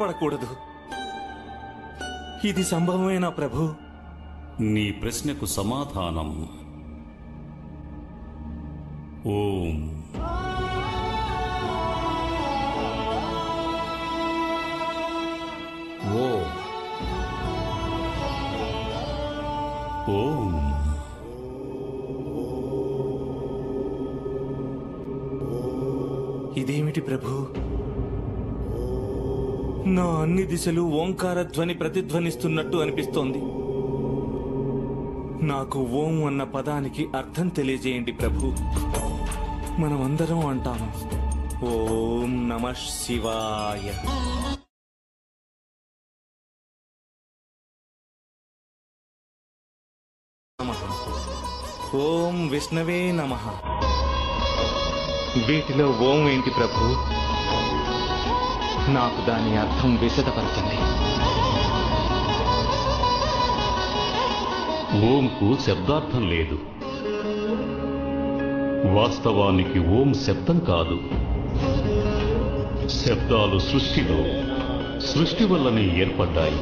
పడకూడదు. ఇది సంభవమేనా ప్రభు? నీ ప్రశ్నకు సమాధానం ఓం. ఓం. ఓం. ఇదేమిటి ప్రభు? నా అన్ని దిశలు ఓంకార ధ్వని ప్రతిధ్వనిస్తున్నట్టు అనిపిస్తోంది. నాకు ఓం అన్న పదానికి అర్థం తెలియజేయండి ప్రభు. మనమందరం అంటాము ఓం నమః శివాయ. నమః. ఓం విష్ణవే నమః. వీటిలో ఓం ఏంటి ప్రభు? నాకు దాని అర్థం విశదపరచండి. ఓంకు శబ్దార్థం లేదు. వాస్తవానికి ఓం శబ్దం కాదు. శబ్దాలు సృష్టి వల్లనే ఏర్పడ్డాయి.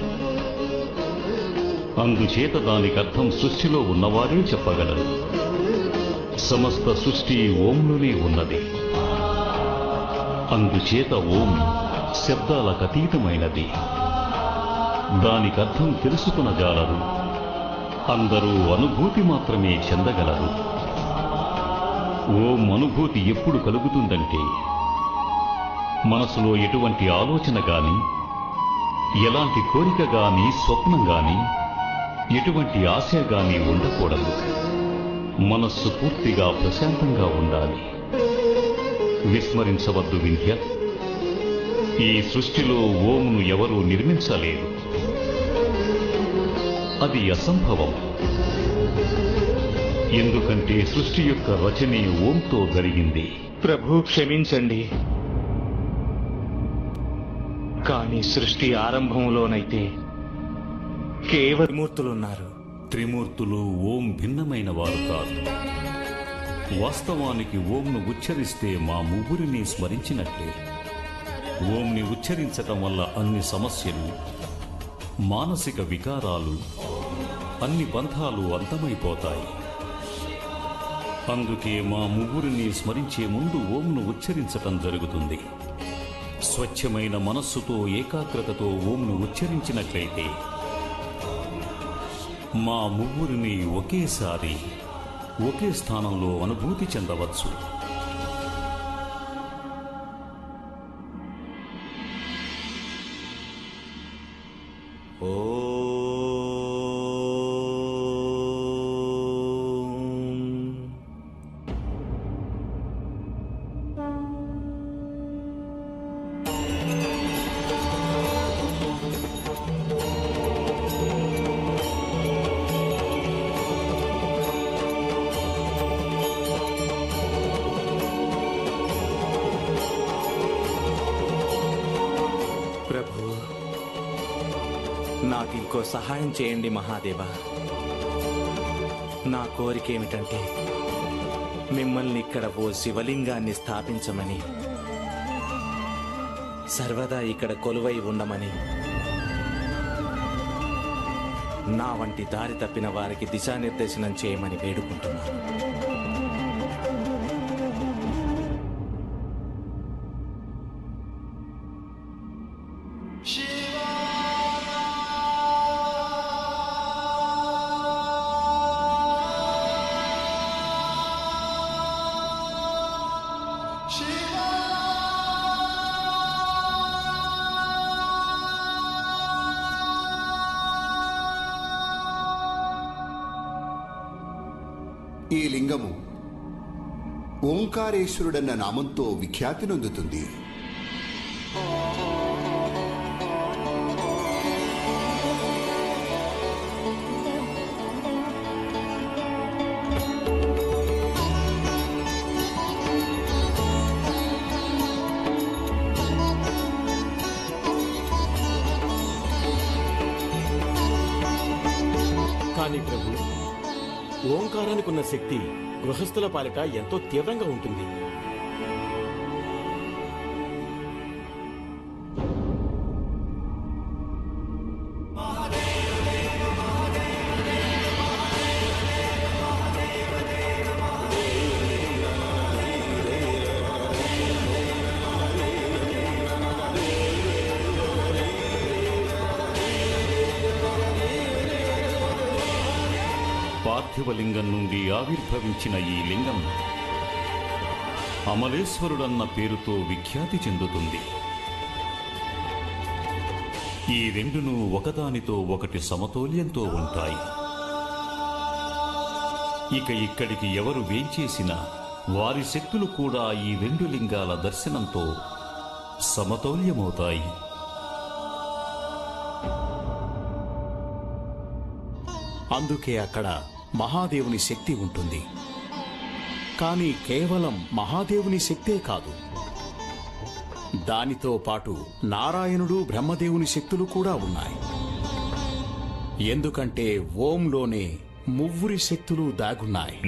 అందుచేత దానికి అర్థం సృష్టిలో ఉన్నవారే చెప్పగలరు. సమస్త సృష్టి ఓంలోనే ఉన్నది. అందుచేత ఓం శబ్దాలకు అతీతమైనది. దానికర్థం తెలుసుకునజాలరు. అందరూ అనుభూతి మాత్రమే చెందగలరు. ఓం అనుభూతి ఎప్పుడు కలుగుతుందంటే మనసులో ఎటువంటి ఆలోచన గాని, ఎలాంటి కోరిక గాని, స్వప్నం గాని, ఎటువంటి ఆశ గాని ఉండకూడదు. మనస్సు పూర్తిగా ప్రశాంతంగా ఉండాలి. విస్మరించవద్దు వింధ్య, ఈ సృష్టిలో ఓంను ఎవరూ నిర్మించలేరు. అది అసంభవం. ఎందుకంటే సృష్టి యొక్క రచనే ఓంతో జరిగింది. ప్రభు క్షమించండి, కానీ సృష్టి ఆరంభంలోనైతే కేవలం త్రిమూర్తులున్నారు. త్రిమూర్తులు ఓం భిన్నమైన వారు కాదు. వాస్తవానికి ఓంను ఉచ్చరిస్తే మా ముగ్గురిని స్మరించినట్లే. ఓంని ఉచ్చరించటం వల్ల అన్ని సమస్యలు, మానసిక వికారాలు, అన్ని బంధాలు అంతమైపోతాయి. అందుకే మా ముగ్గురిని స్మరించే ముందు ఓంను ఉచ్చరించటం జరుగుతుంది. స్వచ్ఛమైన మనస్సుతో, ఏకాగ్రతతో ఓంను ఉచ్చరించినట్లయితే మా ముగ్గురిని ఒకేసారి ఒకే స్థానంలో అనుభూతి చెందవచ్చు. నాకింకో సహాయం చేయండి మహాదేవా. నా కోరికేమిటంటే మిమ్మల్ని ఇక్కడ ఓ శివలింగాన్ని స్థాపించమని, సర్వదా ఇక్కడ కొలువై ఉండమని, నా వంటి దారి తప్పిన వారికి దిశానిర్దేశనం చేయమని వేడుకుంటున్నాను. ఈ లింగము ఓంకారేశ్వరుడన్న నామంతో విఖ్యాతి నొందుతుంది. కానీ ప్రభు, ఓంకారానికి ఉన్న శక్తి గృహస్థుల పాలిట ఎంతో తీవ్రంగా ఉంటుంది. పార్థివలింగం నుండి ఆవిర్భవించిన ఈ లింగం అమలేశ్వరుడన్న పేరుతో విఖ్యాతి చెందుతుంది. ఈ రెండును ఒకదానితో ఒకటి సమతౌల్యంతో ఉంటాయి. ఇక ఇక్కడికి ఎవరు వేంచేసినా వారి శక్తులు కూడా ఈ రెండు లింగాల దర్శనంతో సమతౌల్యమవుతాయి. అందుకే అక్కడ మహాదేవుని శక్తి ఉంటుంది. కానీ కేవలం మహాదేవుని శక్తే కాదు, దానితో పాటు నారాయణుడు బ్రహ్మదేవుని శక్తులు కూడా ఉన్నాయి. ఎందుకంటే ఓంలోనే మువ్వురి శక్తులు దాగున్నాయి.